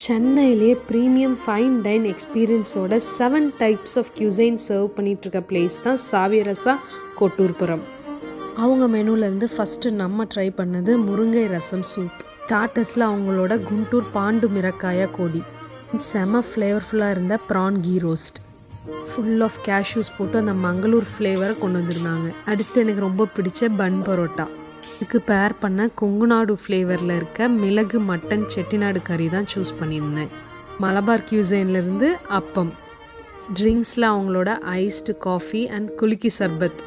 சென்னையிலே premium fine dine எக்ஸ்பீரியன்ஸோட 7 types of cuisine serve பண்ணிகிட்ருக்க பிளேஸ் தான் சாவியரசா கோட்டூர்புரம். அவங்க மெனுலேருந்து ஃபஸ்ட்டு நம்ம ட்ரை பண்ணது முருங்கை ரசம் சூப். ஸ்டார்டர்ஸில் அவங்களோட குண்டூர் பாண்டு மிரக்காயா கோடி, செம ஃப்ளேவர்ஃபுல்லாக இருந்த prawn ghee roast, full of cashews போட்டு அந்த மங்களூர் ஃப்ளேவரை கொண்டு வந்திருந்தாங்க. அடுத்து எனக்கு ரொம்ப பிடிச்ச பன் பரோட்டா. இதுக்கு பேர் பண்ண கொங்குநாடு ஃப்ளேவரில் இருக்க மிளகு மட்டன் செட்டிநாடு கறி தான் சூஸ் பண்ணியிருந்தேன். மலபார் கியூசைன்லேருந்து அப்பம். ட்ரிங்க்ஸில் அவங்களோட ஐஸ்டு காஃபி அண்ட் குலுக்கி சர்பத்.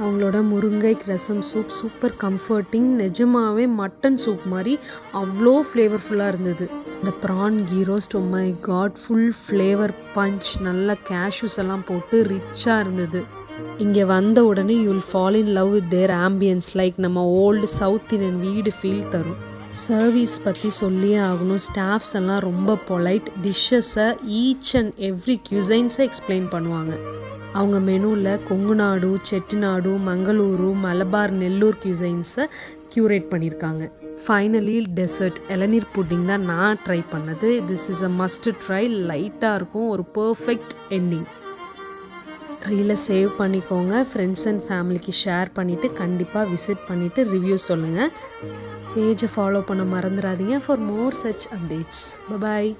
அவங்களோட முருங்கை ரசம் சூப் சூப்பர் கம்ஃபர்ட்டிங், நிஜமாகவே மட்டன் சூப் மாதிரி அவ்வளோ ஃப்ளேவர்ஃபுல்லாக இருந்தது. இந்த prawn ghee roast, oh my God, full flavour punch, நல்ல கேஷ்யூஸ் எல்லாம் போட்டு ரிச்சாக இருந்தது. இங்கே வந்த உடனே you will fall in love with their ambience. Like நம்ம ஓல்டு சவுத் இந்தியன் வீடு ஃபீல் தரும். சர்வீஸ் பற்றி சொல்லியே ஆகணும். ஸ்டாஃப்ஸ் எல்லாம் ரொம்ப பொலைட். டிஷ்ஷஸை each and every cuisines explain பண்ணுவாங்க. அவங்க மெனுவில் கொங்குநாடு, செட்டிநாடு, மங்களூரு, மலபார், நெல்லூர் cuisines-ஐ க்யூரேட் பண்ணியிருக்காங்க. ஃபைனலி டெசர்ட் இளநீர் புட்டிங் தான் நான் ட்ரை பண்ணது. This is a must try. லைட்டாக இருக்கும், ஒரு பர்ஃபெக்ட் எண்டிங். ரீலை சேவ் பண்ணிக்கோங்க, ஃப்ரெண்ட்ஸ் அண்ட் ஃபேமிலிக்கு ஷேர் பண்ணிவிட்டு கண்டிப்பாக விசிட் பண்ணிவிட்டு ரிவ்யூ சொல்லுங்கள். பேஜை ஃபாலோ பண்ண மறந்துடாதீங்க for more such updates. Bye bye.